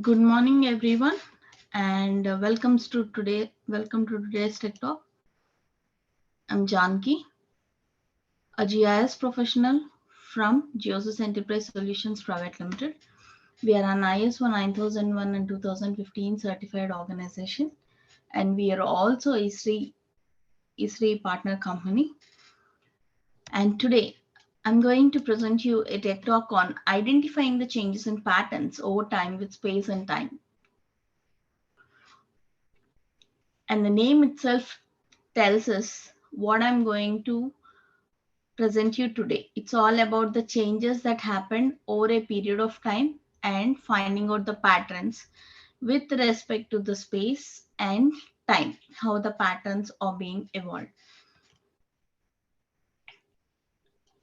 Good morning, everyone, and welcome to today's Tech Talk. I'm Janki, a GIS professional from Geosys Enterprise Solutions Private Limited. We are an ISO 9001 and 2015 certified organization, and we are also a ISRI partner company. And today, I'm going to present you a Tech Talk on identifying the changes in patterns over time with space and time. And the name itself tells us what I'm going to present you today. It's all about the changes that happened over a period of time and finding out the patterns with respect to the space and time, how the patterns are being evolved.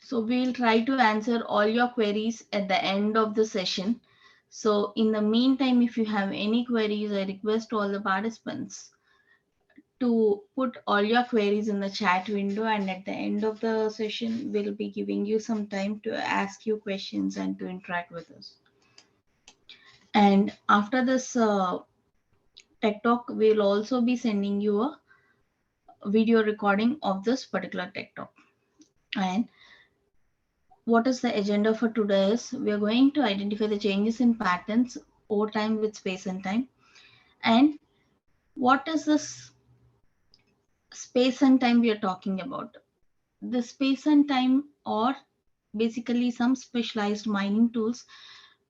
So we'll try to answer all your queries at the end of the session. So in the meantime, if you have any queries, I request all the participants to put all your queries in the chat window, and at the end of the session we'll be giving you some time to ask you questions and to interact with us. And after this tech talk, we'll also be sending you a video recording of this particular tech talk. And what is the agenda for today is we are going to identify the changes in patterns over time with space and time, and what is this space and time we are talking about. The space and time are basically some specialized mining tools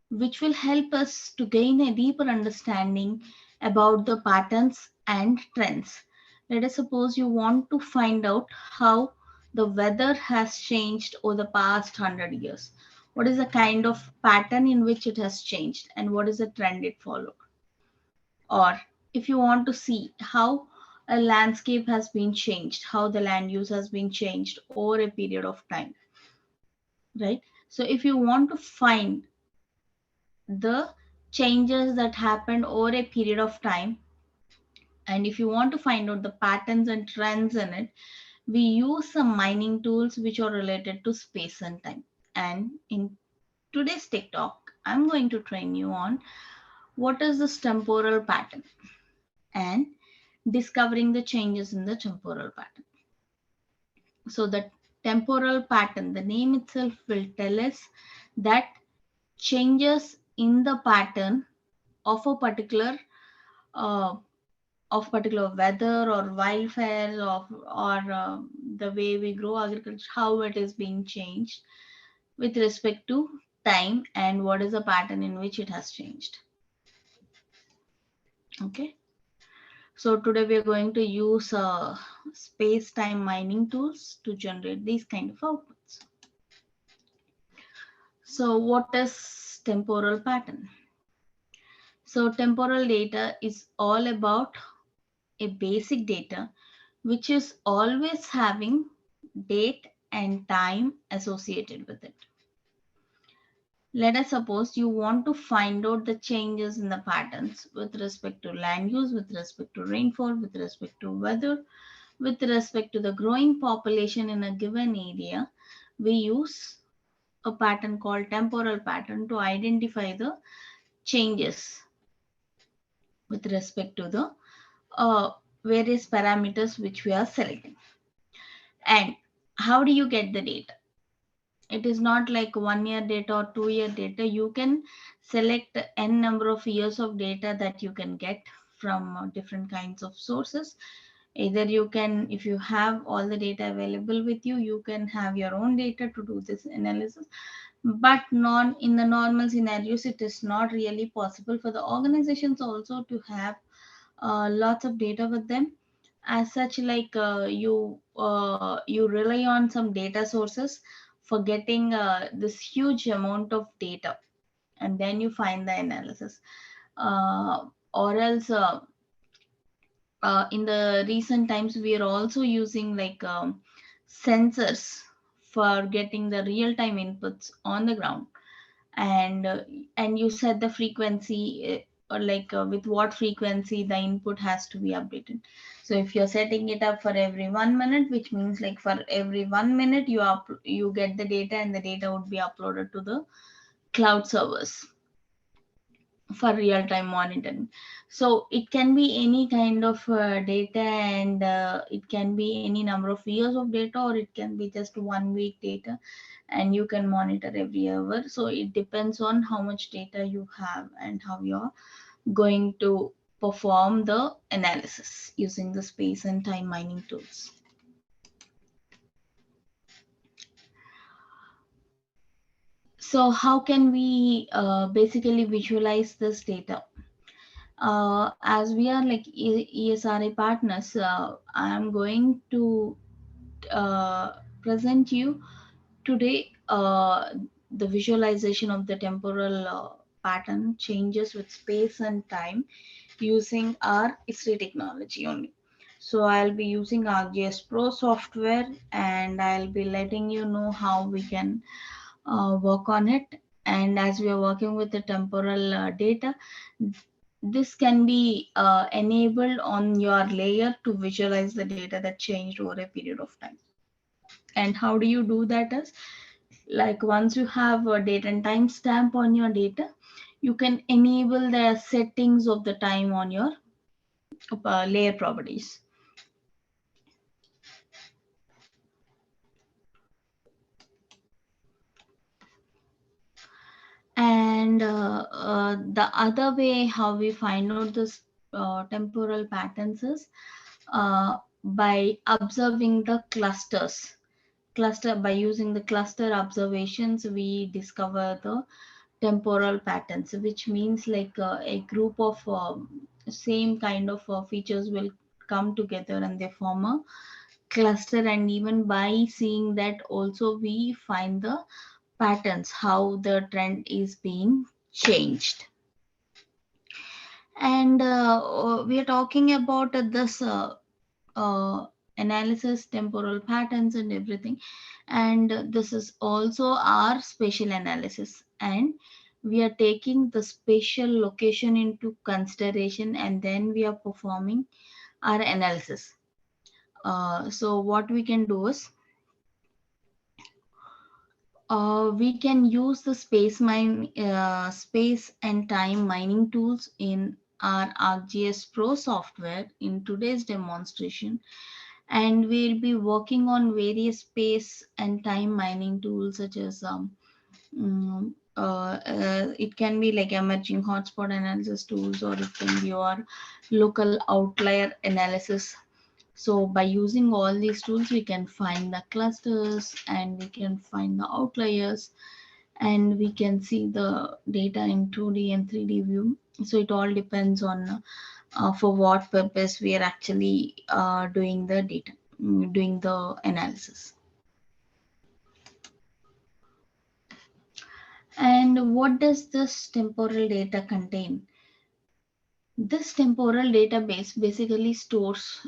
which will help us to gain a deeper understanding about the patterns and trends. Let us suppose you want to find out how the weather has changed over the past 100 years. What is the kind of pattern in which it has changed and what is the trend it followed? Or if you want to see how a landscape has been changed, how the land use has been changed over a period of time, right? So if you want to find the changes that happened over a period of time, and if you want to find out the patterns and trends in it, we use some mining tools which are related to space and time. And in today's tech talk, I'm going to train you on what is this temporal pattern and discovering the changes in the temporal pattern. So the temporal pattern, the name itself will tell us that changes in the pattern of a particular weather or wildfires or the way we grow agriculture, how it is being changed with respect to time and what is the pattern in which it has changed. Okay. So today we are going to use space-time mining tools to generate these kind of outputs. So what is temporal pattern? So temporal data is all about a basic data which is always having date and time associated with it. Let us suppose you want to find out the changes in the patterns with respect to land use, with respect to rainfall, with respect to weather, with respect to the growing population in a given area. We use a pattern called temporal pattern to identify the changes with respect to the various parameters which we are selecting. And how do you get the data? It is not like 1 year data or 2 year data. You can select n number of years of data that you can get from different kinds of sources. Either you can, if you have all the data available with you, you can have your own data to do this analysis. But in the normal scenarios, it is not really possible for the organizations also to have lots of data with them. As such, like you rely on some data sources for getting this huge amount of data, and then you find the analysis. Or else in the recent times we are also using like sensors for getting the real-time inputs on the ground, and you set the frequency or like with what frequency the input has to be updated. So if you're setting it up for every 1 minute, which means like for every 1 minute you get the data, and the data would be uploaded to the cloud servers. for real-time monitoring. So it can be any kind of data, and it can be any number of years of data, or it can be just 1 week data, and you can monitor every hour. So it depends on how much data you have and how you're going to perform the analysis using the space and time mining tools. So how can we basically visualize this data? As we are like ESRA partners, I am going to uh, present you today the visualization of the temporal pattern changes with space and time using our ISRI technology only. So I'll be using ArcGIS Pro software, and I'll be letting you know how we can work on it. And as we are working with the temporal data, this can be enabled on your layer to visualize the data that changed over a period of time. And how do you do that is, like once you have a date and time stamp on your data, you can enable the settings of the time on your layer properties. And the other way how we find out this temporal patterns is by observing the clusters. By using the cluster observations, we discover the temporal patterns, which means like a group of same kind of features will come together and they form a cluster. And even by seeing that also, we find the patterns, how the trend is being changed. And we are talking about this uh, analysis, temporal patterns and everything. And this is also our spatial analysis, and we are taking the spatial location into consideration, and then we are performing our analysis. So what we can do is, we can use the space and time mining tools in our ArcGIS Pro software in today's demonstration. And we'll be working on various space and time mining tools such as it can be like emerging hotspot analysis tools, or it can be your local outlier analysis. So by using all these tools, we can find the clusters and we can find the outliers, and we can see the data in 2D and 3D view. So it all depends on for what purpose we are actually doing the data, doing the analysis. And what does this temporal data contain? This temporal database basically stores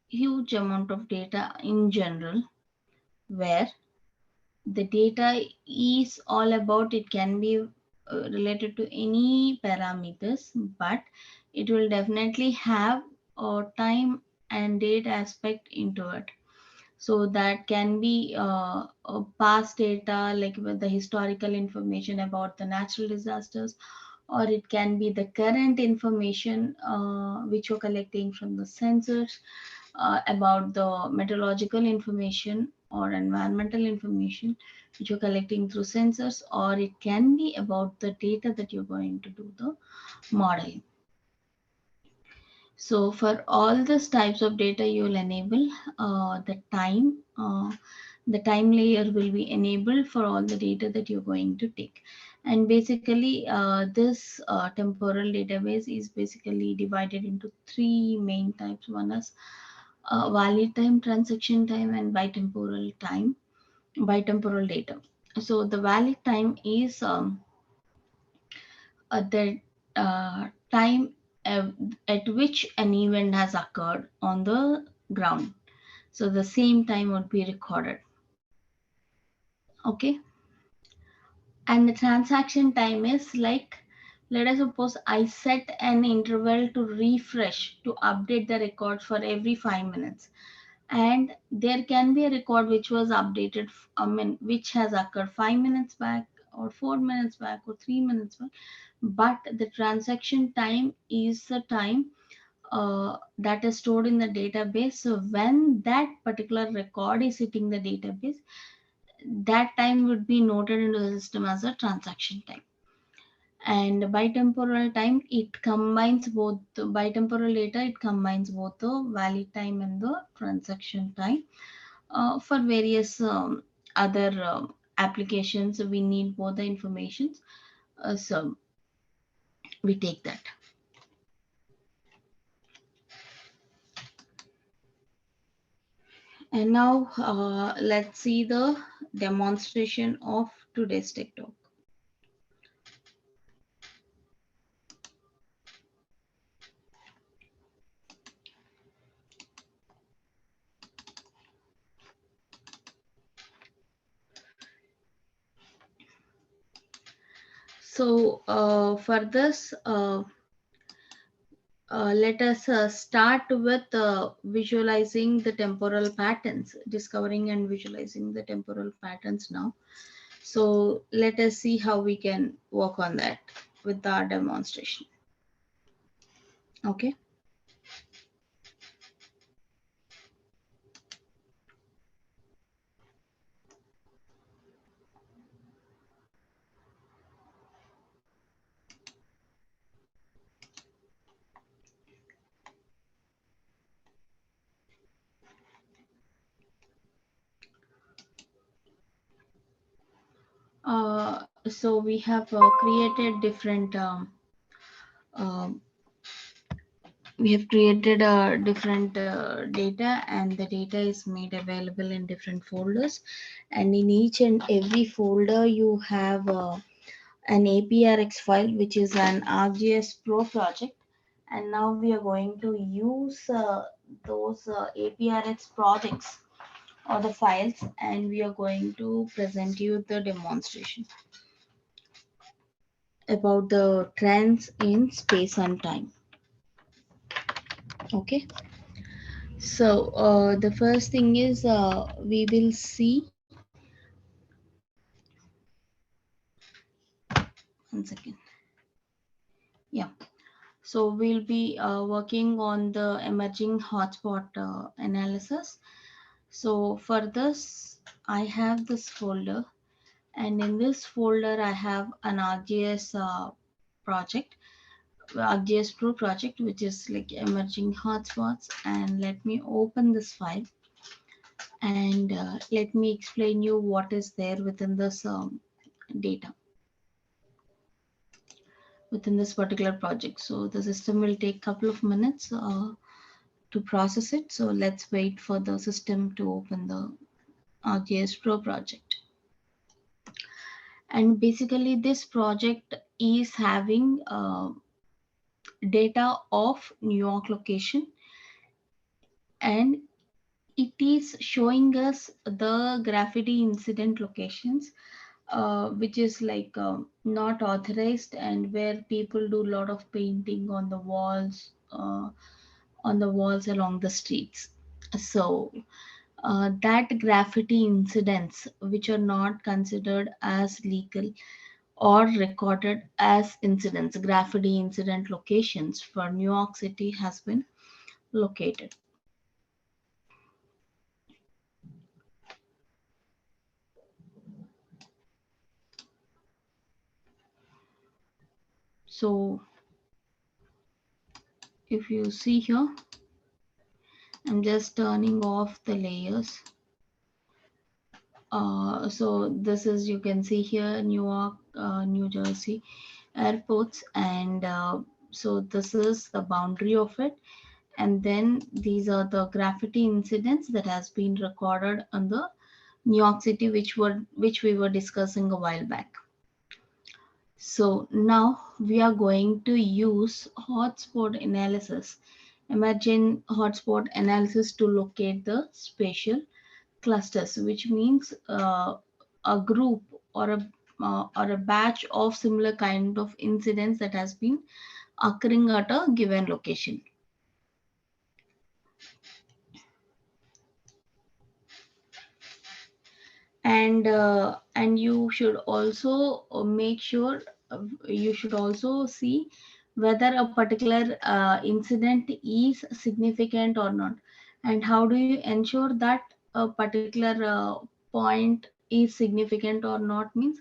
huge amount of data in general, where the data is all about, it can be related to any parameters, but it will definitely have a time and date aspect into it. So that can be past data, like with the historical information about the natural disasters, or it can be the current information which you're collecting from the sensors about the meteorological information or environmental information which you're collecting through sensors, or it can be about the data that you're going to do the modeling. So for all these types of data, you will enable the time layer will be enabled for all the data that you're going to take. And basically, this temporal database is basically divided into three main types. One is valid time, transaction time, and bitemporal data. So the valid time is the time uh, at which an event has occurred on the ground. So the same time would be recorded. Okay. And the transaction time is like, let us suppose I set an interval to refresh, to update the records for every 5 minutes. And there can be a record which was updated, which has occurred 5 minutes back, or 4 minutes back or 3 minutes back, but the transaction time is the time that is stored in the database. So when that particular record is hitting the database, that time would be noted into the system as a transaction time. And bitemporal time, it combines both. Bitemporal data, it combines both the valid time and the transaction time. For various other applications, we need both the informations. So we take that. And now let's see the demonstration of today's TikTok. So for this, let us start with visualizing the temporal patterns, discovering and visualizing the temporal patterns now. So let us see how we can work on that with our demonstration. Okay. So we have created different um, we have created a different data, and the data is made available in different folders, and in each and every folder you have an APRX file, which is an ArcGIS Pro project. And now we are going to use those APRX projects or the files, and we are going to present you the demonstration about the trends in space and time. Okay. So the first thing is we will see. One second. Yeah. So we'll be working on the emerging hotspot analysis. So for this, I have this folder, and in this folder, I have an ArcGIS project, ArcGIS Pro project, which is like emerging hotspots. And let me open this file, and let me explain you what is there within this data, within this particular project. So the system will take a couple of minutes to process it. So let's wait for the system to open the ArcGIS Pro project. And basically this project is having data of New York location, and it is showing us the graffiti incident locations, which is like not authorized, and where people do a lot of painting on the walls along the streets. So that graffiti incidents which are not considered as legal or recorded as incidents, graffiti incident locations for New York City has been located. So if you see here, I'm just turning off the layers. So this is, you can see here, New York, New Jersey airports, and so this is the boundary of it. And then these are the graffiti incidents that has been recorded on the New York City, which we were discussing a while back. So now we are going to use hotspot analysis, imagine hotspot analysis, to locate the spatial clusters, which means a group or a batch of similar kind of incidents that has been occurring at a given location. and you should also make sure, you should also see whether a particular incident is significant or not. And how do you ensure that a particular point is significant or not means,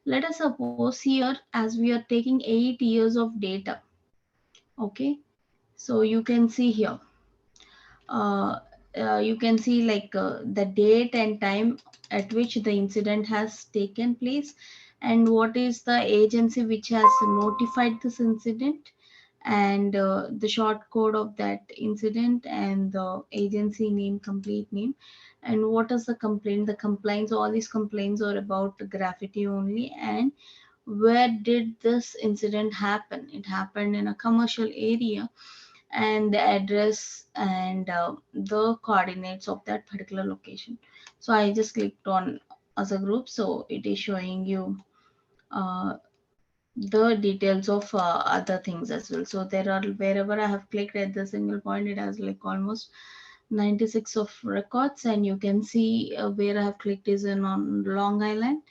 let us suppose here, as we are taking 8 years of data. Okay, so you can see here, uh, you can see like the date and time at which the incident has taken place, and what is the agency which has notified this incident, and the short code of that incident, and the agency name, complete name, and what is the complaint, the complaints, all these complaints are about graffiti only, and where did this incident happen. It happened in a commercial area, and the address and the coordinates of that particular location. So I just clicked on as a group, so it is showing you uh, the details of other things as well. So there are, wherever I have clicked at the single point, it has like almost 96 of records, and you can see where I have clicked is in on Long Island.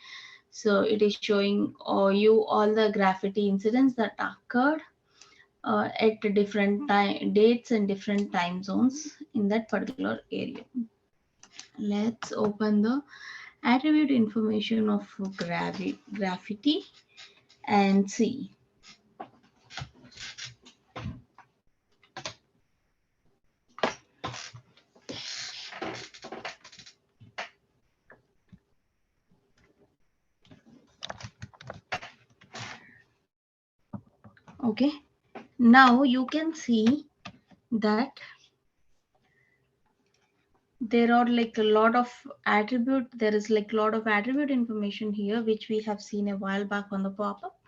So it is showing you all the graffiti incidents that occurred at different time dates and different time zones in that particular area. Let's open the attribute information of graffiti and see. Okay, now you can see that there are like a lot of attribute, there is like a lot of attribute information here which we have seen a while back on the pop-up.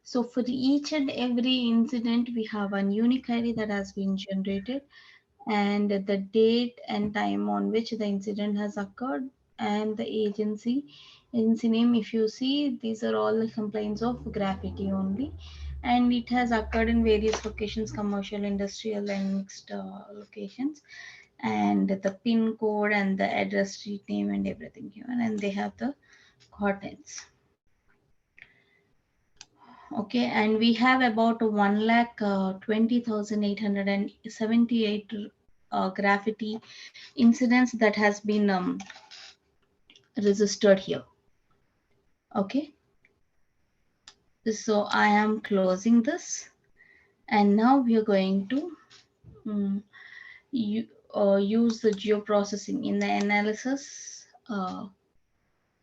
So for each and every incident we have a unique ID that has been generated, and the date and time on which the incident has occurred, and the agency name. If you see, these are all the complaints of graffiti only, and it has occurred in various locations, commercial, industrial, and mixed locations, and the pin code and the address, street name, and everything here, and they have the coordinates. Okay, and we have about 1,20,878 graffiti incidents that has been registered here. Okay, so I am closing this, and now we are going to um, use the geoprocessing in the analysis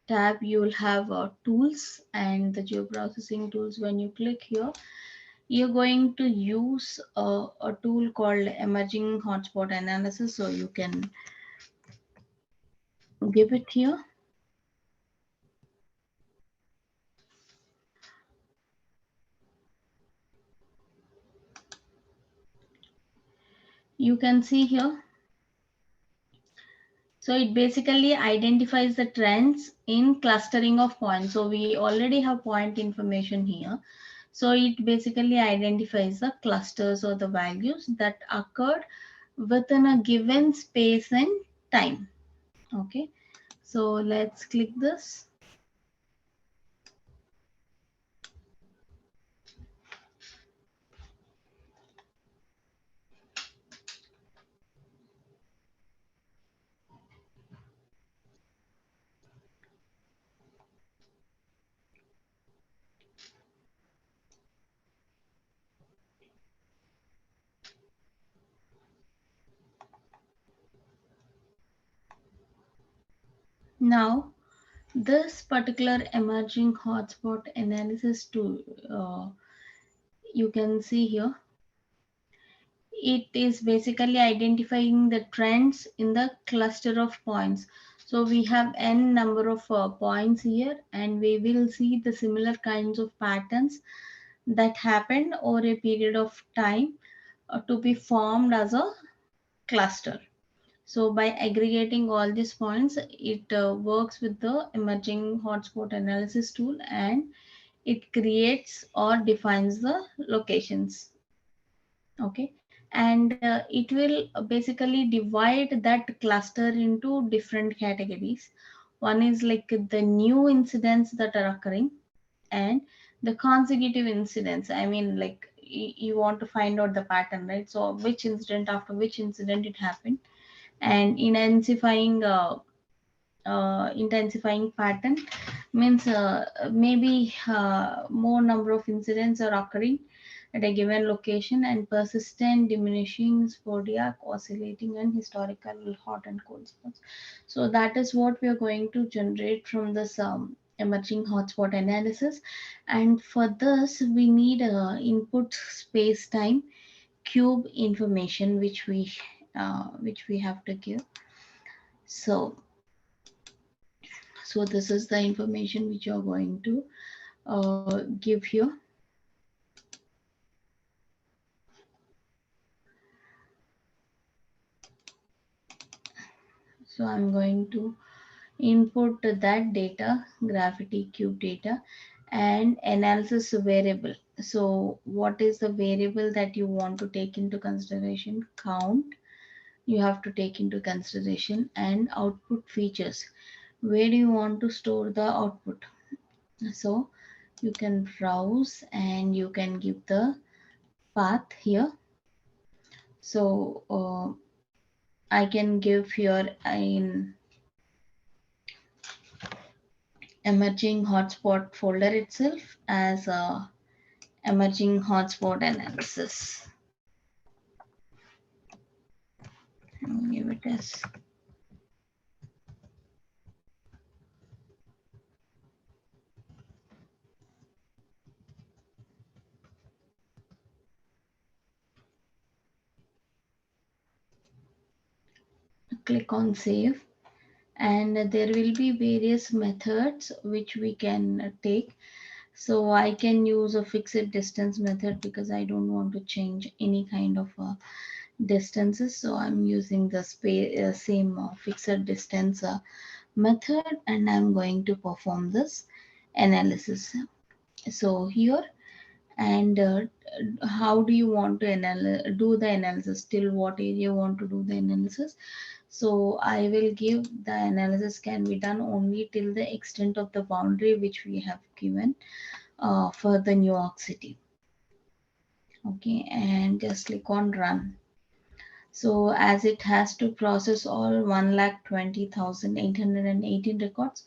tab. You will have tools and the geoprocessing tools. When you click here, you're going to use a tool called emerging hotspot analysis, so you can give it here. You can see here. So it basically identifies the trends in clustering of points. So we already have point information here. So it basically identifies the clusters or the values that occurred within a given space and time. Okay, so let's click this. Now, this particular emerging hotspot analysis tool, you can see here, it is basically identifying the trends in the cluster of points. So we have n number of points here, and we will see the similar kinds of patterns that happened over a period of time to be formed as a cluster. So by aggregating all these points, it works with the emerging hotspot analysis tool, and it creates or defines the locations. Okay, and it will basically divide that cluster into different categories. One is like the new incidents that are occurring, and the consecutive incidents. I mean, like you want to find out the pattern, right? So which incident after which incident it happened, and intensifying pattern means maybe more number of incidents are occurring at a given location, and persistent diminishing zodiac oscillating and historical hot and cold spots. So that is what we are going to generate from this emerging hotspot analysis. And for this we need input space time cube information which we have to give. So so this is the information which you're going to give here. So I'm going to input that data, gravity cube data, and analysis variable. So what is the variable that you want to take into consideration? Count, you have to take into consideration, and output features. Where do you want to store the output? So you can browse and you can give the path here. So I can give here in emerging hotspot folder itself as a emerging hotspot analysis. Give it as click on save, and there will be various methods which we can take. So I can use a fixed distance method because I don't want to change any kind of distances. So I'm using the same fixed distance method, and I'm going to perform this analysis. So here, and how do you want to do the analysis, till what area you want to do the analysis? So I will give the analysis can be done only till the extent of the boundary which we have given for the New York City. Okay, and just click on run. So as it has to process all 1,20,818 records,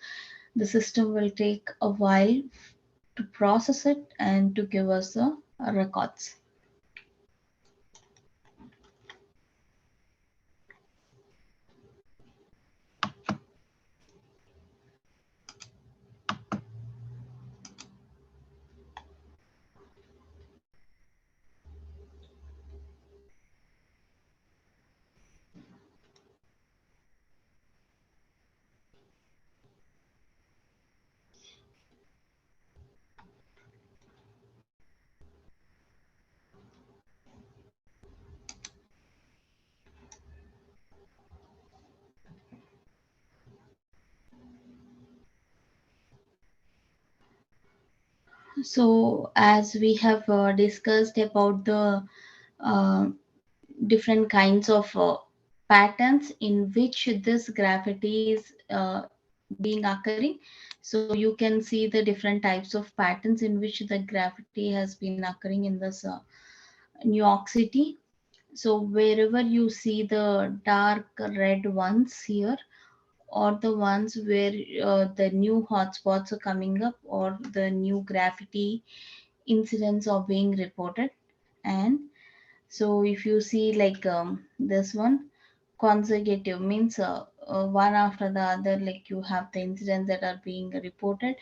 the system will take a while to process it and to give us the records. So as we have discussed about the uh, different kinds of patterns in which this graffiti is being occurring. So you can see the different types of patterns in which the graffiti has been occurring in this New York City. So wherever you see the dark red ones here, or the ones where the new hotspots are coming up, or the new graffiti incidents are being reported. And so if you see like this one, consecutive means one after the other, like you have the incidents that are being reported,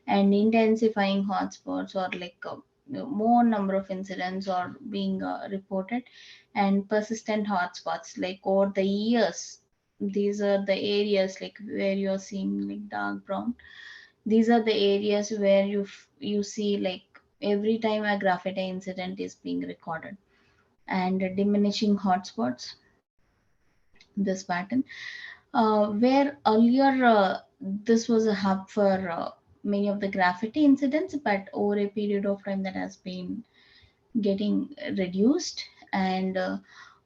and intensifying hotspots, or like more number of incidents are being reported, and persistent hotspots like over the years. These are the areas like where you're seeing like dark brown. These are the areas where you see like every time a graffiti incident is being recorded. And diminishing hotspots, this pattern, where earlier this was a hub for many of the graffiti incidents, but over a period of time that has been getting reduced. And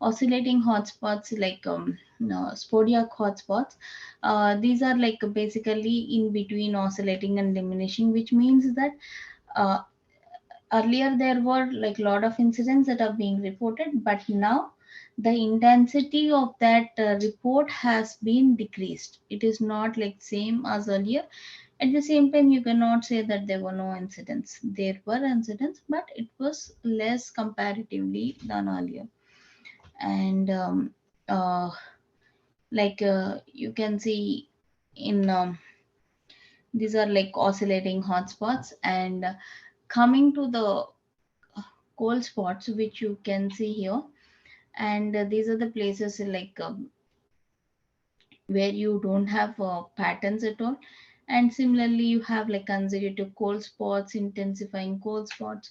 oscillating hotspots like no, Spodiac hotspots. These are like basically in between oscillating and diminishing, which means that uh, earlier there were like a lot of incidents that are being reported, but now the intensity of that report has been decreased. It is not like same as earlier. At the same time, you cannot say that there were no incidents. There were incidents, but it was less comparatively than earlier. And uh, you can see in these are like oscillating hotspots, and coming to the cold spots, which you can see here, and these are the places like where you don't have patterns at all. And similarly, you have like consecutive cold spots, intensifying cold spots.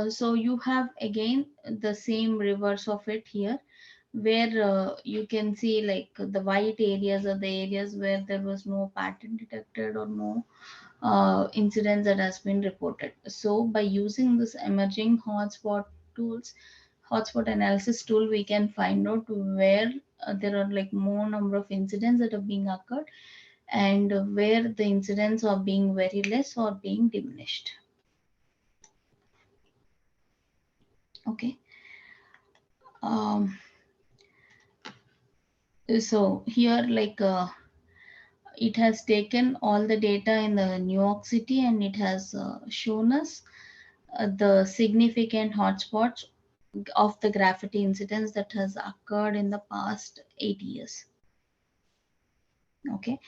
So you have again the same reverse of it here, where you can see like the white areas are the areas where there was no pattern detected or no incidents that has been reported. So by using this emerging tools, hotspot analysis tool, we can find out where there are like more number of incidents that are being occurred, and where the incidents are being very less or being diminished. Okay. Um, so here it has taken all the data in the New York City, and it has shown us the significant hotspots of the graffiti incidents that has occurred in the past 8 years. Okay.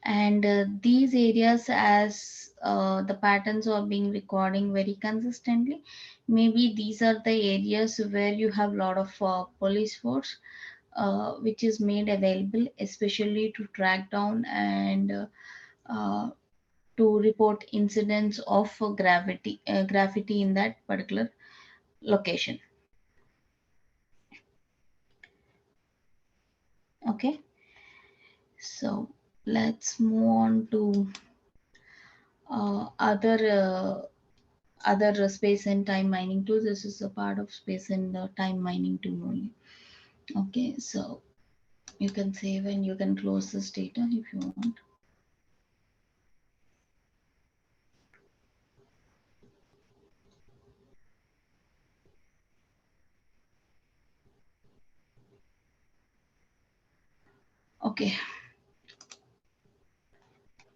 And these areas, as the patterns are being recording very consistently, maybe these are the areas where you have a lot of police force which is made available especially to track down and uh, to report incidents of graffiti in that particular location. Okay. So let's move on to uh, other uh, other space and time mining tools. This is a part of space and time mining tool only. Okay, so you can save and you can close this data if you want. Okay,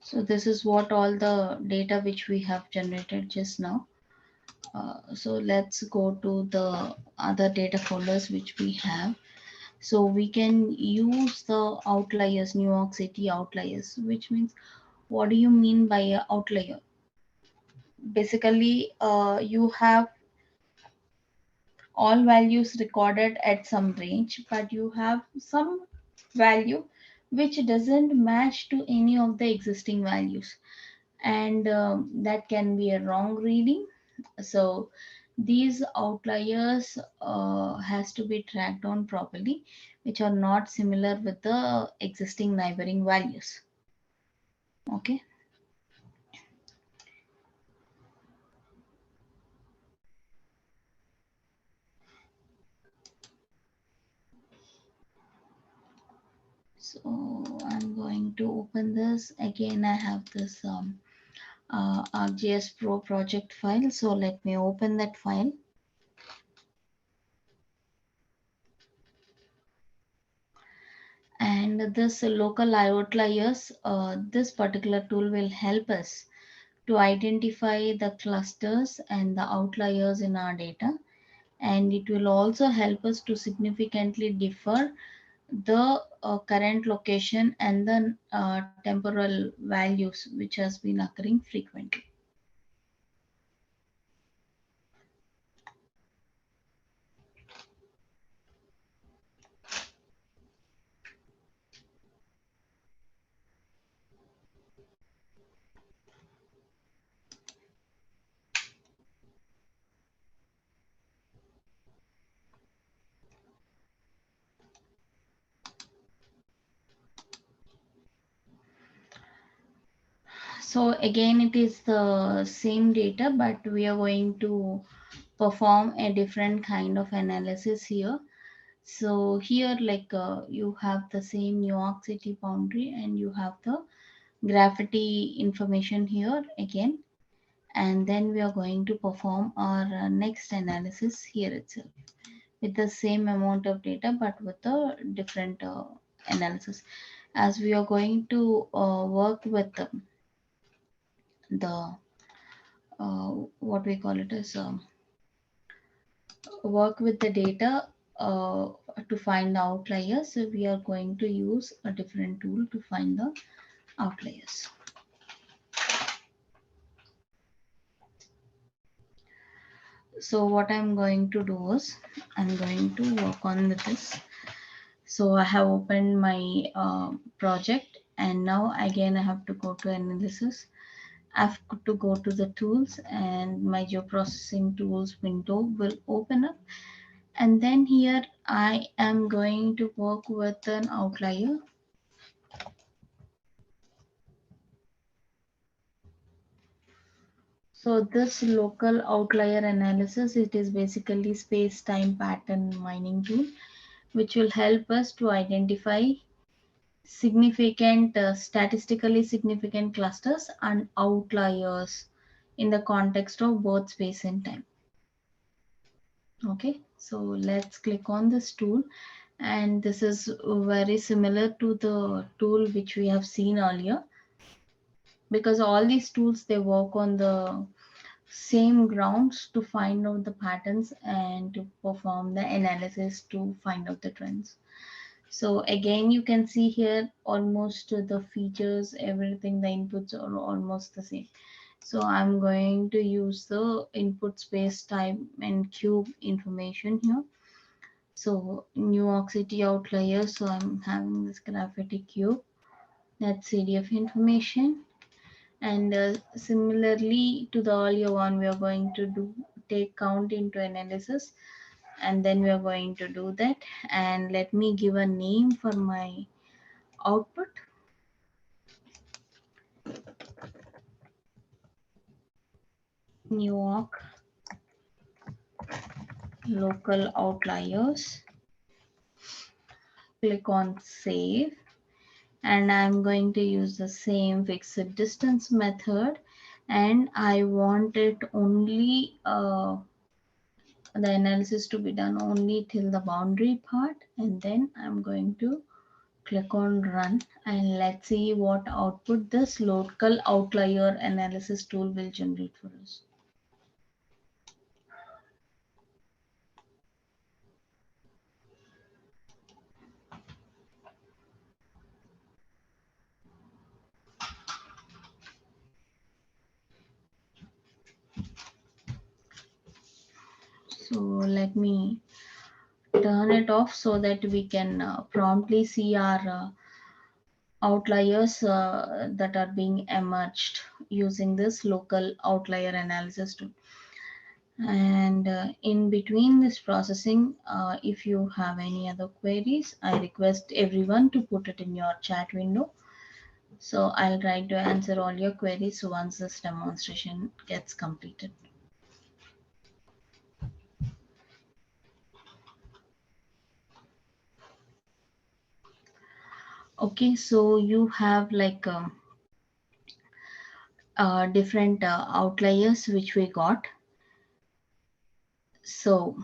so this is what all the data which we have generated just now. So let's go to the other data folders which we have. So we can use the outliers, New York City outliers, which means, what do you mean by a outlier? Basically, you have all values recorded at some range, but you have some value which doesn't match to any of the existing values, and that can be a wrong reading. So these outliers has to be tracked down properly, which are not similar with the existing neighboring values. Okay. So I'm going to open this again. I have this ArcGIS Pro project file. So let me open that file. And this local outliers, this particular tool will help us to identify the clusters and the outliers in our data. And it will also help us to significantly differ the current location and the temporal values which has been occurring frequently. So again, it is the same data, but we are going to perform a different kind of analysis here. So here you have the same New York City boundary and you have the graffiti information here again, and then we are going to perform our next analysis here itself with the same amount of data but with a different analysis, as we are going to work with the what we call it as work with the data uh, to find the outliers. So we are going to use a different tool to find the outliers. So what I'm going to do is I'm going to work on this. So I have opened my project, and now again I have to go to analysis. I have to go to the tools, and my geoprocessing tools window will open up, and then here I am going to work with an outlier. So this local outlier analysis, it is basically space-time pattern mining tool, which will help us to identify significant, statistically significant clusters and outliers in the context of both space and time. Okay, so let's click on this tool, and this is very similar to the tool which we have seen earlier, because all these tools, they work on the same grounds to find out the patterns and to perform the analysis to find out the trends. So again, you can see here almost the features, everything, the inputs are almost the same. So I'm going to use the input space, time, and cube information here. So New York City outlier. So I'm having this graffiti cube. That's CDF information. And similarly to the earlier one, we are going to do take count into analysis, and then we are going to do that. And let me give a name for my output. New York local outliers. Click on save, and I'm going to use the same fixed distance method, and I want it only the analysis to be done only till the boundary part, and then I'm going to click on run, and let's see what output this local outlier analysis tool will generate for us. So let me turn it off so that we can promptly see our outliers that are being emerged using this local outlier analysis tool. And in between this processing, if you have any other queries, I request everyone to put it in your chat window. So I'll try to answer all your queries once this demonstration gets completed. Okay, so you have different outliers which we got. So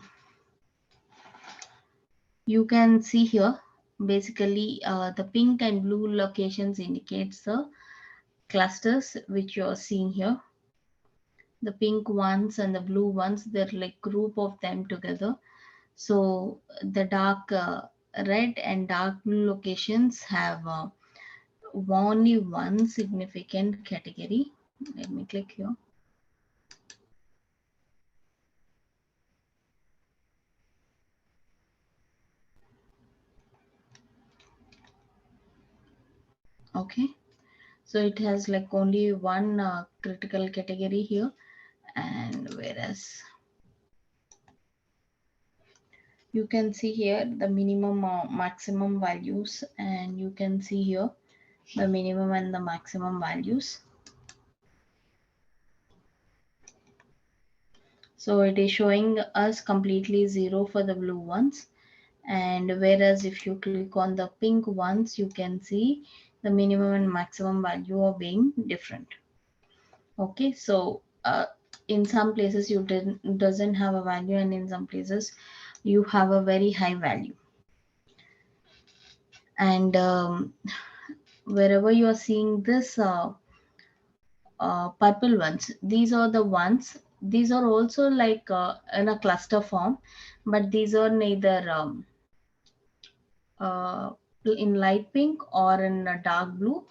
you can see here, basically the pink and blue locations indicates the clusters which you are seeing here. The pink ones and the blue ones, they're like group of them together. So the dark red and dark blue locations have only one significant category. Let me click here. Okay, so it has like only one critical category here, and whereas you can see here the minimum maximum values, and you can see here the minimum and the maximum values. So it is showing us completely zero for the blue ones, And whereas if you click on the pink ones, you can see the minimum and maximum value are being different. Okay, so in some places you doesn't have a value, and in some places you have a very high value. And wherever you are seeing this purple ones, these are the ones, these are also like in a cluster form, but these are neither uh, in light pink or in a dark blue,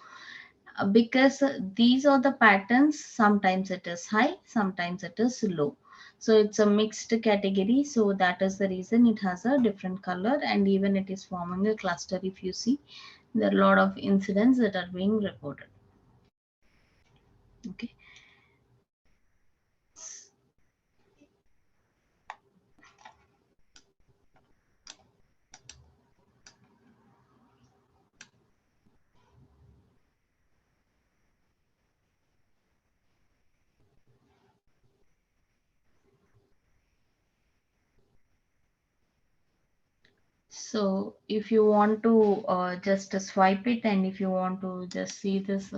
because these are the patterns, sometimes it is high, sometimes it is low. So it's a mixed category, so that is the reason it has a different color, and even it is forming a cluster. If you see, there are a lot of incidents that are being reported. Okay. So if you want to just swipe it, and if you want to just see this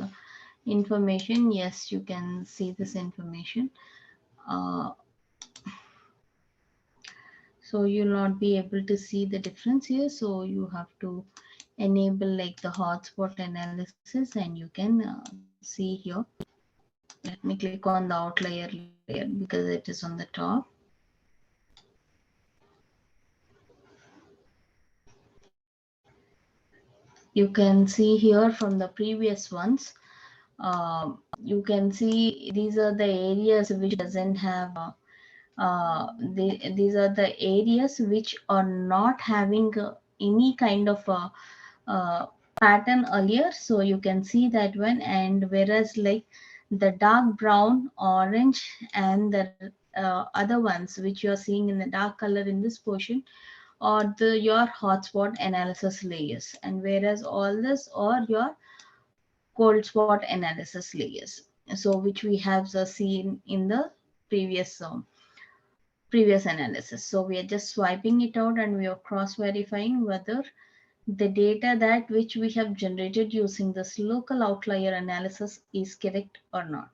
information, yes, you can see this information. Uh, so you'll not be able to see the difference here. So you have to enable like the hotspot analysis, and you can see here. Let me click on the outlier layer because it is on the top. You can see here from the previous ones. You can see these are the areas which doesn't have these are the areas which are not having any kind of uh, pattern earlier. So you can see that one. And whereas like the dark brown, orange, and the other ones which you are seeing in the dark color in this portion, or your hotspot analysis layers, and whereas all this are your cold spot analysis layers, so which we have seen in the previous previous analysis. So we are just swiping it out, and we are cross verifying whether the data that which we have generated using this local outlier analysis is correct or not.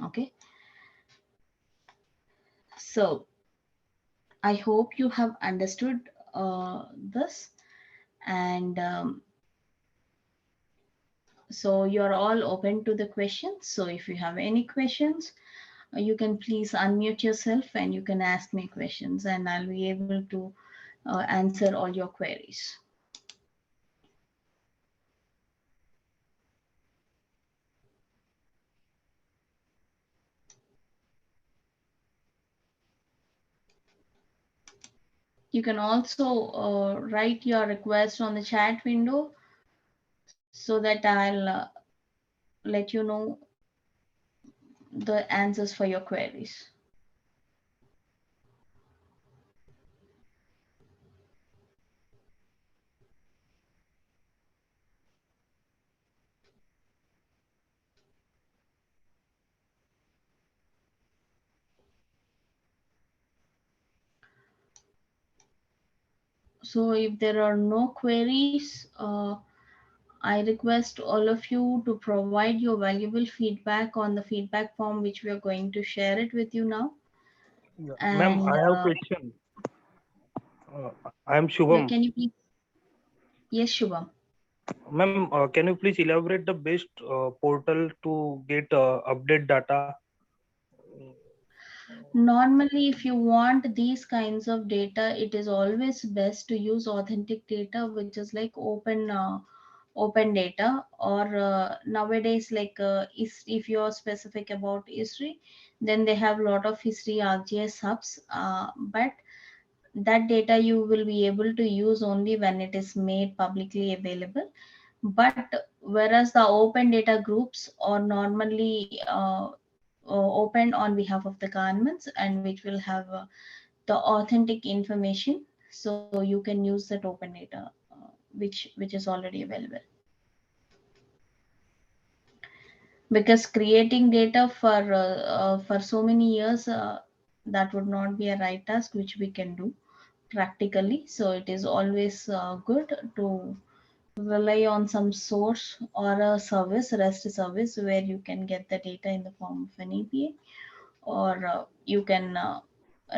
Okay, so I hope you have understood this. And so you're all open to the questions. So if you have any questions, you can please unmute yourself and you can ask me questions, and I'll be able to answer all your queries. You can also write your request on the chat window so that I'll let you know the answers for your queries. So if there are no queries, I request all of you to provide your valuable feedback on the feedback form, which we are going to share it with you now. Yeah. Ma'am, And I have question. I am yeah, Shubham. can you please? Yes, Shubham. Ma'am, can you please elaborate the best portal to get update data? Normally, if you want these kinds of data, it is always best to use authentic data, which is like open data, or nowadays like if you are specific about history, then they have a lot of history RGS hubs. But that data you will be able to use only when it is made publicly available. But whereas the open data groups are normally opened on behalf of the governments, and which will have the authentic information, so you can use that open data which is already available. Because creating data for so many years, that would not be a right task which we can do. practically. So it is always good to rely on some source or a service, REST service, where you can get the data in the form of an API, or you can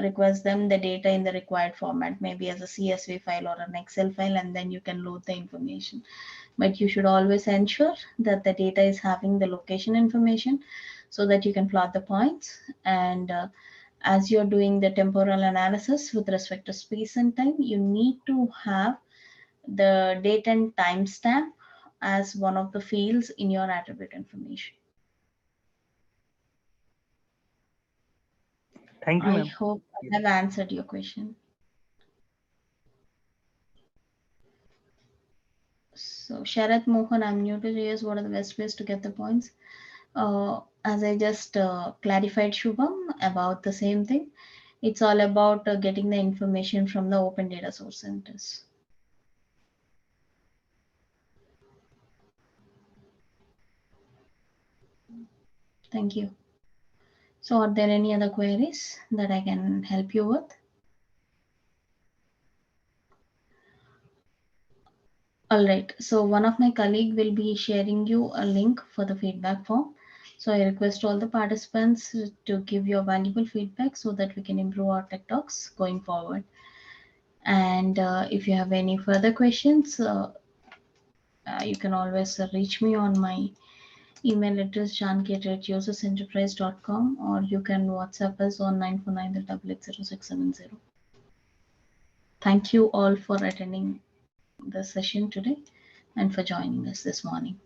request them the data in the required format, maybe as a CSV file or an Excel file, and then you can load the information. But you should always ensure that the data is having the location information so that you can plot the points. And as you're doing the temporal analysis with respect to space and time, you need to have the date and timestamp as one of the fields in your attribute information. Thank you, I ma'am. hope I have answered your question. So, Sharat Mohan, I'm new to JS. What are the best ways to get the points? As I just clarified, Shubham, about the same thing, it's all about getting the information from the open data source centers. Thank you. So, are there any other queries that I can help you with? All right. So, one of my colleague will be sharing you a link for the feedback form. So, I request all the participants to give your valuable feedback so that we can improve our tech talks going forward. And if you have any further questions, you can always reach me on my email address janki@usersenterprise.com, or you can WhatsApp us on 949-888-0670. Thank you all for attending the session today and for joining us this morning.